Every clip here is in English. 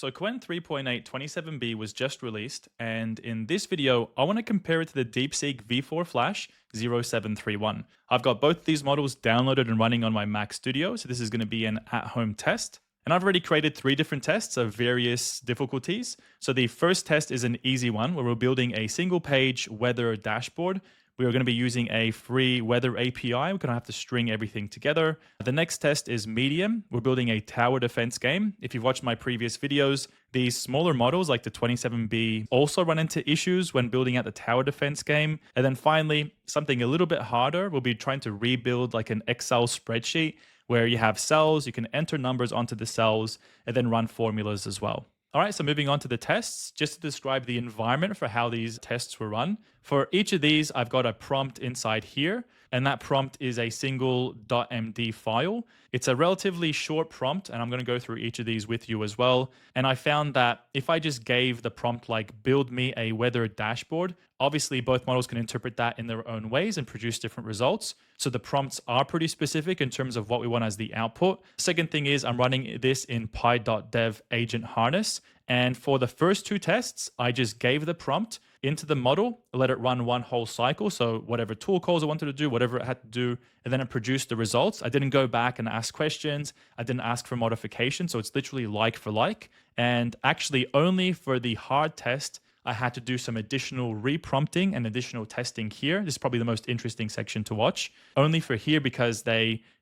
So Qwen 3.8 27B was just released, and in this video, I want to compare it to the DeepSeek V4 Flash 0731. I've got both these models downloaded and running on my Mac Studio, so this is going to be an at-home test. And I've already created 3 different tests of various difficulties. So the first test is an easy one where we're building a single page weather dashboard. We are going to be using a free weather API. We're going to have to string everything together. The next test is medium. We're building a tower defense game. If you've watched my previous videos, these smaller models like the 27B also run into issues when building out the tower defense game. And then finally, something a little bit harder, we'll be trying to rebuild like an Excel spreadsheet where you have cells, you can enter numbers onto the cells and then run formulas as well. All right, so moving on to the tests, just to describe the environment for how these tests were run. For each of these, I've got a prompt inside here, and that prompt is a single .md file. It's a relatively short prompt, and I'm going to go through each of these with you as well. And I found that if I just gave the prompt like build me a weather dashboard, obviously both models can interpret that in their own ways and produce different results. So the prompts are pretty specific in terms of what we want as the output. Second thing is I'm running this in py.dev agent harness. And for the first 2 tests, I just gave the prompt into the model, let it run one whole cycle. So whatever tool calls I wanted to do, whatever it had to do, and then it produced the results. I didn't go back and ask questions. I didn't ask for modification. So it's literally like for like. And actually only for the hard test, I had to do some additional reprompting and additional testing here. This is probably the most interesting section to watch. Only for here because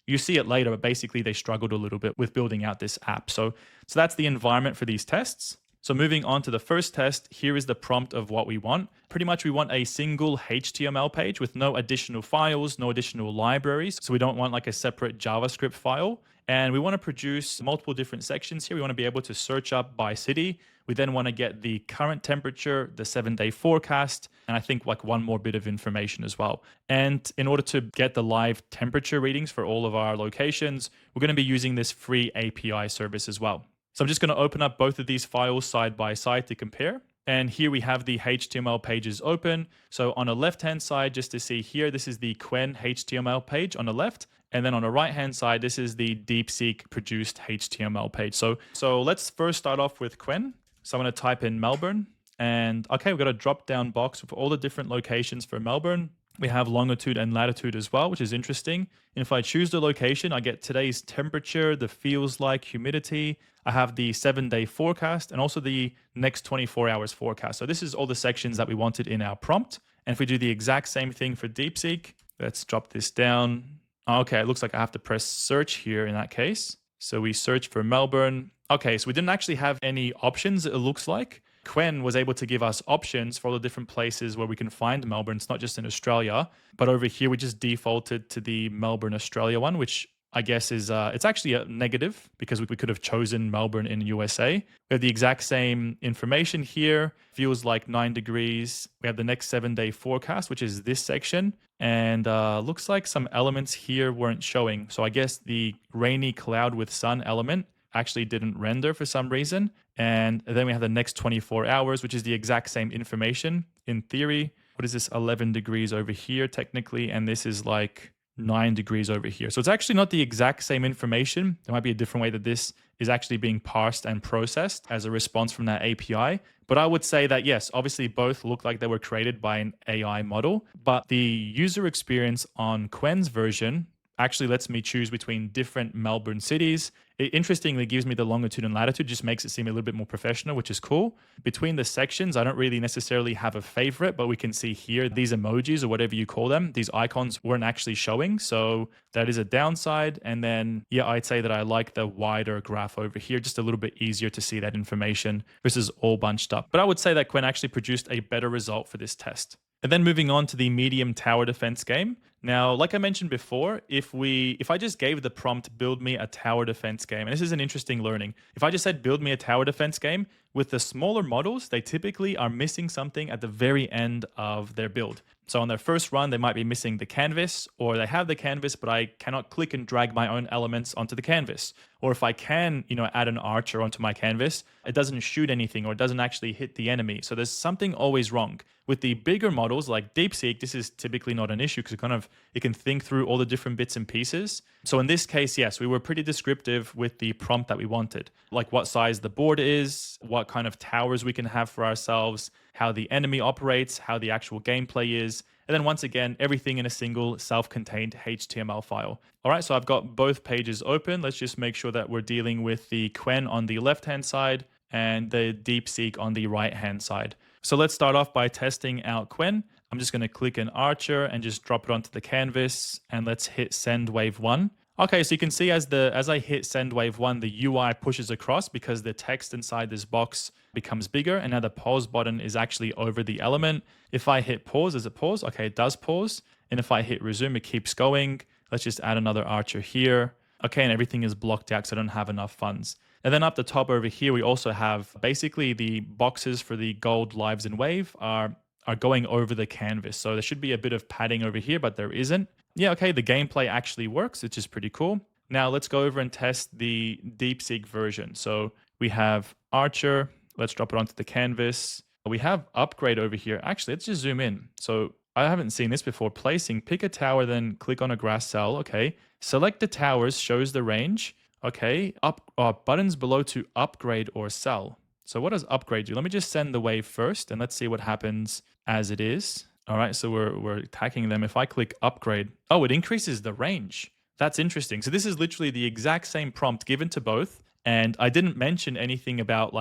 you see it later, but basically they struggled a little bit with building out this app. So that's the environment for these tests. So moving on to the first test, here is the prompt of what we want. Pretty much we want a single HTML page with no additional files, no additional libraries. So we don't want like a separate JavaScript file. And we want to produce multiple different sections here. We want to be able to search up by city. We then want to get the current temperature, the 7-day forecast, and I think like one more bit of information as well. And in order to get the live temperature readings for all of our locations, we're going to be using this free API service as well. So I'm just going to open up both of these files side by side to compare. And here we have the HTML pages open. So on the left-hand side, just to see here, this is the Qwen HTML page on the left. And then on the right-hand side, this is the DeepSeek produced HTML page. So let's first start off with Qwen. So I'm going to type in Melbourne. And okay, we've got a drop-down box with all the different locations for Melbourne. We have longitude and latitude as well, which is interesting. And if I choose the location, I get today's temperature, the feels like, humidity. I have the 7-day forecast and also the next 24 hours forecast. So this is all the sections that we wanted in our prompt. And if we do the exact same thing for DeepSeek, let's drop this down. Okay, it looks like I have to press search here in that case. So we search for Melbourne. Okay, so we didn't actually have any options, it looks like. Qwen was able to give us options for all the different places where we can find Melbourne. It's not just in Australia, but over here we just defaulted to the Melbourne, Australia one, which I guess is, it's actually a negative because we could have chosen Melbourne in USA. We have the exact same information here. Feels like 9 degrees. We have the next 7-day forecast, which is this section. And looks like some elements here weren't showing. So I guess the rainy cloud with sun element actually didn't render for some reason. And then we have the next 24 hours, which is the exact same information in theory. What is this? 11 degrees over here technically. And this is like 9 degrees over here. So it's actually not the exact same information. There might be a different way that this is actually being parsed and processed as a response from that API. But I would say that yes, obviously both look like they were created by an AI model, but the user experience on Qwen's version actually lets me choose between different Melbourne cities. It interestingly gives me the longitude and latitude, just makes it seem a little bit more professional, which is cool. Between the sections, I don't really necessarily have a favorite, but we can see here these emojis or whatever you call them, these icons weren't actually showing. So that is a downside. And then, yeah, I'd say that I like the wider graph over here, just a little bit easier to see that information versus all bunched up. But I would say that Qwen actually produced a better result for this test. And then moving on to the medium tower defense game. Now, like I mentioned before, if I just gave the prompt, build me a tower defense game, and this is an interesting learning. If I just said, build me a tower defense game, with the smaller models, they typically are missing something at the very end of their build. So on their first run, they might be missing the canvas, or they have the canvas, but I cannot click and drag my own elements onto the canvas. Or if I can, add an archer onto my canvas, it doesn't shoot anything or it doesn't actually hit the enemy. So there's something always wrong. With the bigger models like DeepSeek, this is typically not an issue because you kind of It can think through all the different bits and pieces. So in this case, yes, we were pretty descriptive with the prompt that we wanted, like what size the board is, what kind of towers we can have for ourselves, how the enemy operates, how the actual gameplay is. And then once again, everything in a single self-contained HTML file. All right, so I've got both pages open. Let's just make sure that we're dealing with the Qwen on the left-hand side and the DeepSeek on the right-hand side. So let's start off by testing out Qwen. I'm just going to click an archer and just drop it onto the canvas, and let's hit send wave 1. Okay, so you can see as I hit send wave 1, the UI pushes across because the text inside this box becomes bigger, and now the pause button is actually over the element. If I hit pause, does it pause? Okay, it does pause. And if I hit resume, it keeps going. Let's just add another archer here. Okay, and everything is blocked out because I don't have enough funds. And then up the top over here, we also have basically the boxes for the gold, lives, and wave are going over the canvas. So there should be a bit of padding over here, but there isn't. Yeah, okay, the gameplay actually works, which is pretty cool. Now let's go over and test the DeepSeek version. So we have Archer. Let's drop it onto the canvas. We have upgrade over here. Actually, let's just zoom in. So I haven't seen this before. Placing, pick a tower, then click on a grass cell. Okay. Select the towers, shows the range. Okay. Buttons below to upgrade or sell. So what does upgrade do? Let me just send the wave first and let's see what happens as it is. All right, so we're attacking them. If I click upgrade, oh, it increases the range. That's interesting. So this is literally the exact same prompt given to both. And I didn't mention anything about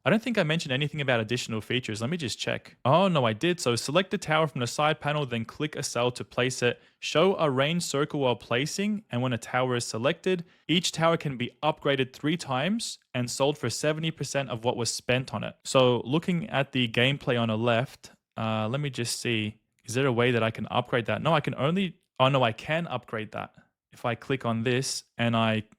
I don't think I mentioned anything about additional features. Let me just check. Oh, no, I did. So select the tower from the side panel, then click a cell to place it. Show a range circle while placing. And when a tower is selected, each tower can be upgraded 3 times and sold for 70% of what was spent on it. So looking at the gameplay on the left, let me just see. Is there a way that I can upgrade that? No, I can only... Oh, no, I can upgrade that. If I click on this and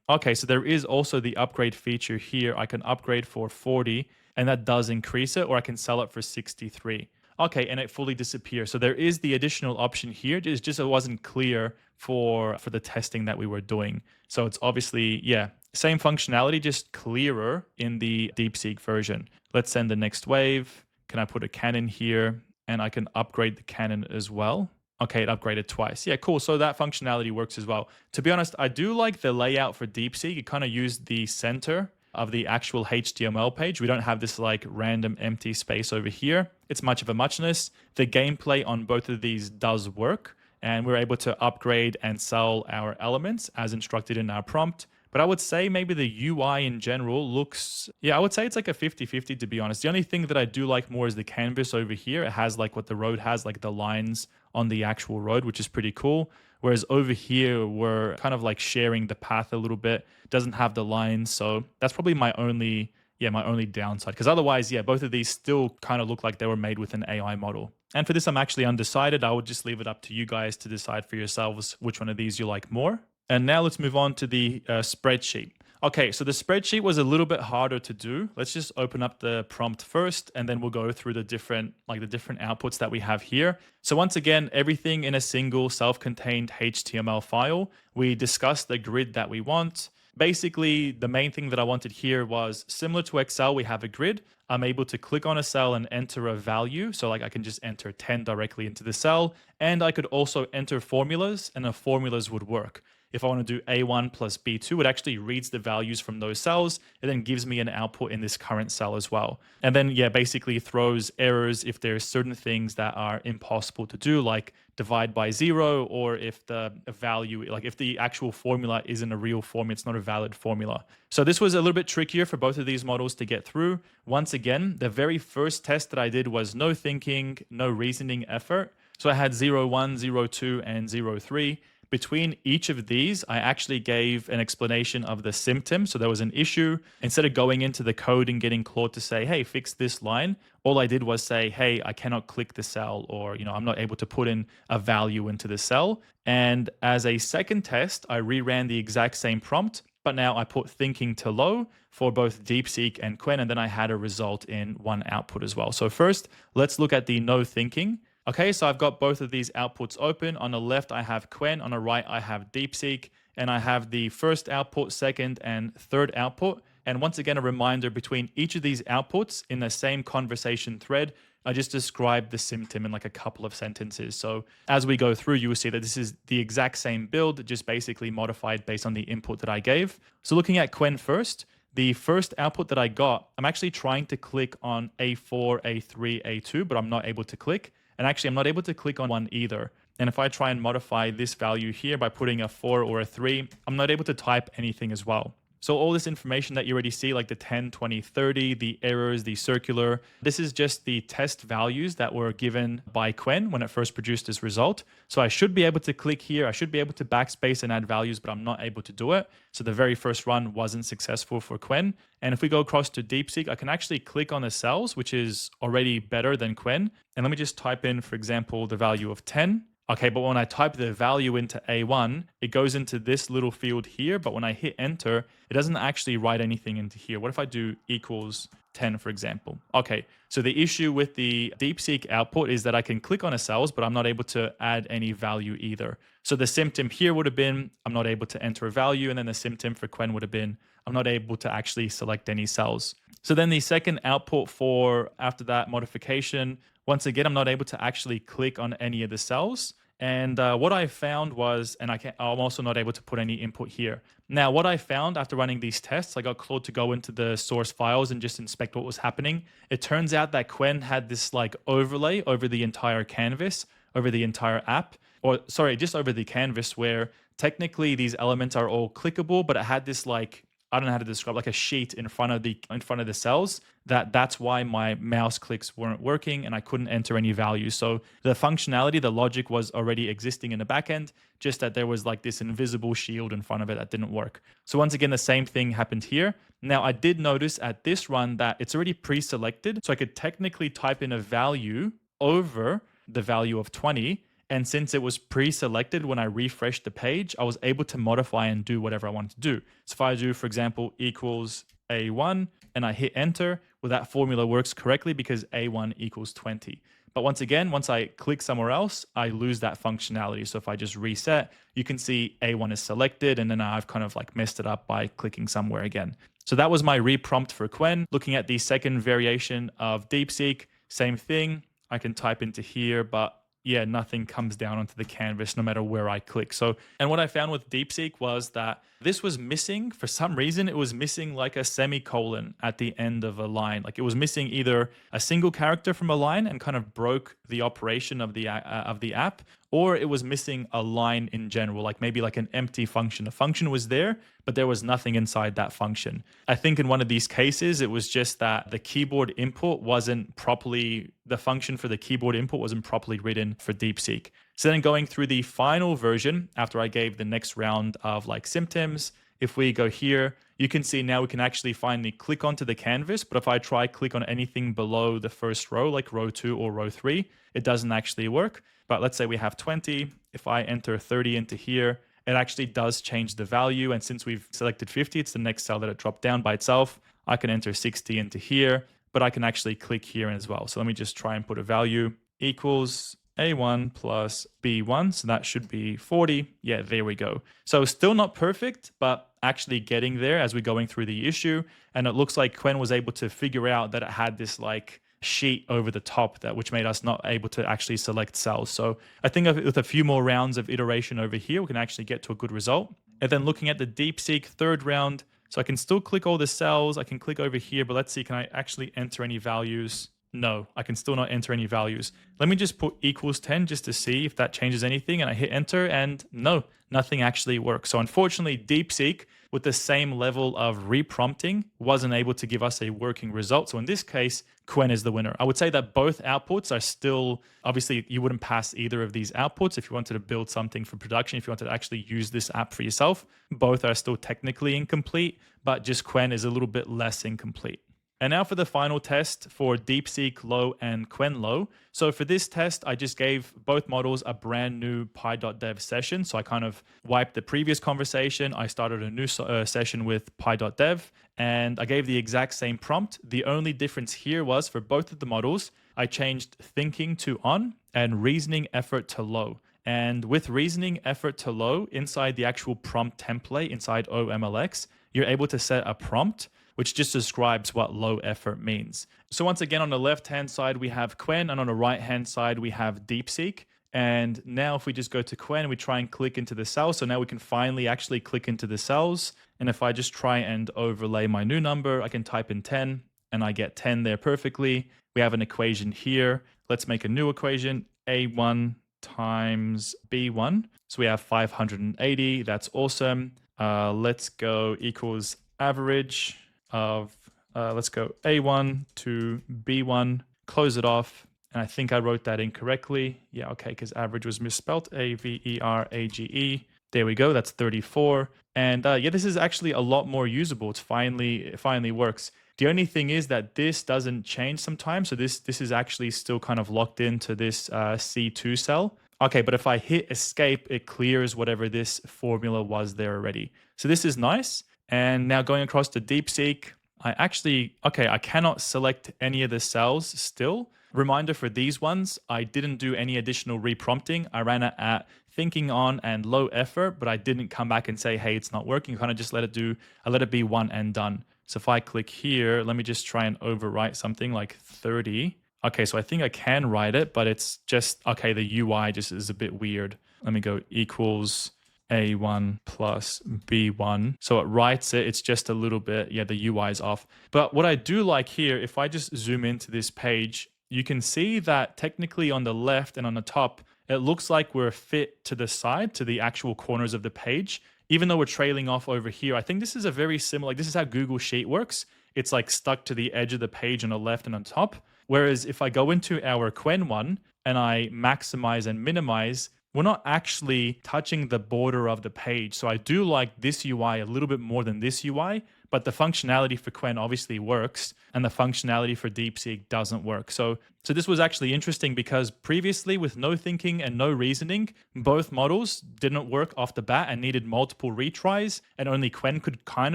okay, so there is also the upgrade feature here. I can upgrade for 40 and that does increase it, or I can sell it for 63. Okay, and it fully disappears. So there is the additional option here. It's just it wasn't clear for the testing that we were doing. So it's obviously, yeah, same functionality, just clearer in the DeepSeek version. Let's send the next wave. Can I put a cannon here? And I can upgrade the cannon as well. Okay, it upgraded twice. Yeah, cool. So that functionality works as well. To be honest, I do like the layout for DeepSeek. It kind of used the center of the actual HTML page. We don't have this like random empty space over here. It's much of a muchness. The gameplay on both of these does work, and we're able to upgrade and sell our elements as instructed in our prompt. But I would say maybe the UI in general looks, yeah, I would say it's like a 50-50 to be honest. The only thing that I do like more is the canvas over here. It has like what the road has, like the lines on the actual road, which is pretty cool. Whereas over here, we're kind of like sharing the path a little bit. It doesn't have the lines. So that's probably my only downside. Because otherwise, yeah, both of these still kind of look like they were made with an AI model. And for this, I'm actually undecided. I would just leave it up to you guys to decide for yourselves which one of these you like more. And now let's move on to the spreadsheet. Okay, so the spreadsheet was a little bit harder to do. Let's just open up the prompt first, and then we'll go through the different outputs that we have here. So once again, everything in a single self-contained HTML file. We discussed the grid that we want. Basically, the main thing that I wanted here was similar to Excel, we have a grid. I'm able to click on a cell and enter a value. So like I can just enter 10 directly into the cell. And I could also enter formulas, and the formulas would work. If I want to do A1 plus B2, it actually reads the values from those cells. It then gives me an output in this current cell as well. And then, yeah, basically throws errors if there's certain things that are impossible to do, like divide by 0, or if the value, like if the actual formula isn't a real formula, it's not a valid formula. So this was a little bit trickier for both of these models to get through. Once again, the very first test that I did was no thinking, no reasoning effort. So I had 0, 1, 0, 2, and 0, 3. Between each of these, I actually gave an explanation of the symptom. So there was an issue. Instead of going into the code and getting Claude to say, hey, fix this line, all I did was say, hey, I cannot click the cell, or, I'm not able to put in a value into the cell. And as a second test, I reran the exact same prompt, but now I put thinking to low for both DeepSeek and Qwen, and then I had a result in one output as well. So first, let's look at the no thinking. Okay, so I've got both of these outputs open. On the left, I have Qwen. On the right, I have DeepSeek. And I have the first output, second, and third output. And once again, a reminder, between each of these outputs in the same conversation thread, I just described the symptom in like a couple of sentences. So as we go through, you will see that this is the exact same build, just basically modified based on the input that I gave. So looking at Qwen first, the first output that I got, I'm actually trying to click on A4, A3, A2, but I'm not able to click. And actually, I'm not able to click on one either. And if I try and modify this value here by putting a 4 or a 3, I'm not able to type anything as well. So all this information that you already see, like the 10, 20, 30, the errors, the circular, this is just the test values that were given by Qwen when it first produced this result. So I should be able to click here. I should be able to backspace and add values, but I'm not able to do it. So the very first run wasn't successful for Qwen. And if we go across to DeepSeek, I can actually click on the cells, which is already better than Qwen. And let me just type in, for example, the value of 10. Okay, but when I type the value into A1, it goes into this little field here. But when I hit enter, it doesn't actually write anything into here. What if I do equals 10, for example? Okay, so the issue with the DeepSeek output is that I can click on a cells, but I'm not able to add any value either. So the symptom here would have been, I'm not able to enter a value. And then the symptom for Qwen would have been, I'm not able to actually select any cells. So then the second output for after that modification, once again, I'm not able to actually click on any of the cells. And what I found was, and I'm also not able to put any input here. Now, what I found after running these tests, I got Claude to go into the source files and just inspect what was happening. It turns out that Qwen had this like overlay over the entire canvas, over the entire app, or sorry, just over the canvas where technically these elements are all clickable, but it had this like, I don't know how to describe, like a sheet in front of the cells. That's why my mouse clicks weren't working and I couldn't enter any values. So the functionality, the logic was already existing in the backend, just that there was like this invisible shield in front of it that didn't work. So once again, the same thing happened here. Now I did notice at this run that it's already pre-selected, so I could technically type in a value over the value of 20. And since it was pre-selected when I refreshed the page, I was able to modify and do whatever I wanted to do. So if I do, for example, equals A1 and I hit enter, well, that formula works correctly because A1 equals 20. But once again, once I click somewhere else, I lose that functionality. So if I just reset, you can see A1 is selected and then I've kind of like messed it up by clicking somewhere again. So that was my reprompt for Qwen. Looking at the second variation of DeepSeek, same thing. I can type into here, but yeah, nothing comes down onto the canvas no matter where I click. So, and what I found with DeepSeek was that this was missing, for some reason, it was missing like a semicolon at the end of a line. Like it was missing either a single character from a line and kind of broke the operation of the app, or it was missing a line in general, like maybe like an empty function. A function was there, but there was nothing inside that function. I think in one of these cases, it was just that the keyboard input wasn't properly, the function for the keyboard input wasn't properly written for DeepSeek. So then going through the final version, after I gave the next round of like symptoms, if we go here, you can see now we can actually finally click onto the canvas. But if I try click on anything below the first row, like row 2 or row 3, it doesn't actually work. But let's say we have 20. If I enter 30 into here, it actually does change the value. And since we've selected 50, it's the next cell that it dropped down by itself. I can enter 60 into here, but I can actually click here as well. So let me just try and put a value equals A1 plus B1. So that should be 40. Yeah, there we go. So still not perfect, but actually getting there as we're going through the issue. And it looks like Qwen was able to figure out that it had this like sheet over the top that which made us not able to actually select cells. So I think with a few more rounds of iteration over here, we can actually get to a good result. And then looking at the DeepSeek third round, so I can still click all the cells. I can click over here, but let's see, can I actually enter any values? No, I can still not enter any values. Let me just put equals 10 just to see if that changes anything. And I hit enter and no, nothing actually works. So unfortunately, DeepSeek with the same level of reprompting wasn't able to give us a working result. So in this case, Qwen is the winner. I would say that both outputs are still, obviously you wouldn't pass either of these outputs if you wanted to build something for production, if you wanted to actually use this app for yourself. Both are still technically incomplete, but just Qwen is a little bit less incomplete. And now for the final test for DeepSeek Low and Qwen Low. So for this test, I just gave both models a brand new py.dev session. So I kind of wiped the previous conversation. I started a new session with py.dev and I gave the exact same prompt. The only difference here was for both of the models, I changed thinking to on and reasoning effort to low. And with reasoning effort to low inside the actual prompt template inside OMLX, you're able to set a prompt. which just describes what low effort means. So once again, on the left-hand side, we have Qwen, and on the right-hand side, we have DeepSeek. And now if we just go to Qwen, we try and click into the cell. So now we can finally actually click into the cells. And if I just try and overlay my new number, I can type in 10 and I get 10 there perfectly. We have an equation here. Let's make a new equation, A1 times B1. So we have 580. That's awesome. Let's go equals average of, let's go A1 to B1, close it off. And I think I wrote that incorrectly. Yeah, okay, because average was misspelled, A-V-E-R-A-G-E. There we go, that's 34. And yeah, this is actually a lot more usable. It finally works. The only thing is that this doesn't change sometimes. So this is actually still kind of locked into this C2 cell. Okay, but if I hit escape, it clears whatever this formula was there already. So this is nice. And now going across to DeepSeek, I cannot select any of the cells still. Reminder for these ones, I didn't do any additional reprompting. I ran it at thinking on and low effort, but I didn't come back and say, hey, it's not working. Kind of just let it be one and done. So if I click here, let me just try and overwrite something like 30. Okay, so I think I can write it, but it's just, okay, the UI just is a bit weird. Let me go equals A1 plus B1. So it writes it, it's just a little bit, yeah, the UI is off. But what I do like here, if I just zoom into this page, you can see that technically on the left and on the top, it looks like we're fit to the side, to the actual corners of the page, even though we're trailing off over here. I think this is a very similar, like this is how Google Sheet works. It's like stuck to the edge of the page on the left and on top. Whereas if I go into our Qwen one and I maximize and minimize, we're not actually touching the border of the page. So I do like this UI a little bit more than this UI, but the functionality for Qwen obviously works and the functionality for DeepSeek doesn't work. So this was actually interesting because previously with no thinking and no reasoning, both models didn't work off the bat and needed multiple retries, and only Qwen could kind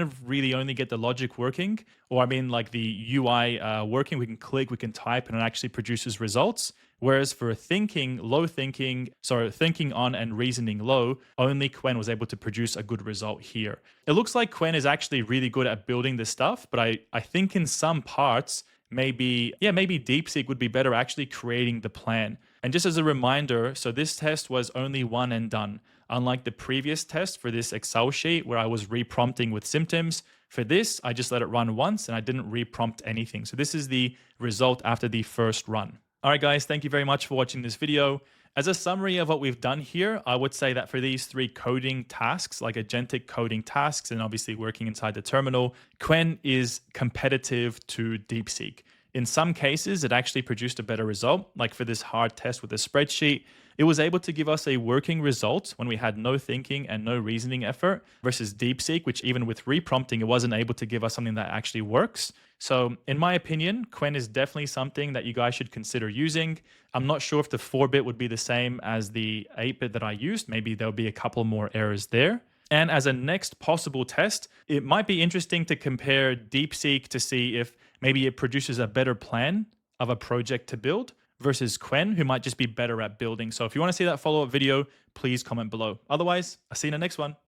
of really only get the logic working, or I mean like the UI working. We can click, we can type, and it actually produces results. Whereas for thinking on and reasoning low, only Qwen was able to produce a good result here. It looks like Qwen is actually really good at building this stuff, but I think in some parts, maybe DeepSeek would be better actually creating the plan. And just as a reminder, so this test was only one and done. Unlike the previous test for this Excel sheet where I was reprompting with symptoms, for this, I just let it run once and I didn't reprompt anything. So this is the result after the first run. All right, guys, thank you very much for watching this video. As a summary of what we've done here, I would say that for these three coding tasks, like agentic coding tasks and obviously working inside the terminal, Qwen is competitive to DeepSeek. In some cases, it actually produced a better result. Like for this hard test with the spreadsheet, it was able to give us a working result when we had no thinking and no reasoning effort versus DeepSeek, which even with reprompting, it wasn't able to give us something that actually works. So in my opinion, Qwen is definitely something that you guys should consider using. I'm not sure if the 4-bit would be the same as the 8-bit that I used. Maybe there'll be a couple more errors there. And as a next possible test, it might be interesting to compare DeepSeek to see if maybe it produces a better plan of a project to build versus Qwen, who might just be better at building. So if you want to see that follow-up video, please comment below. Otherwise, I'll see you in the next one.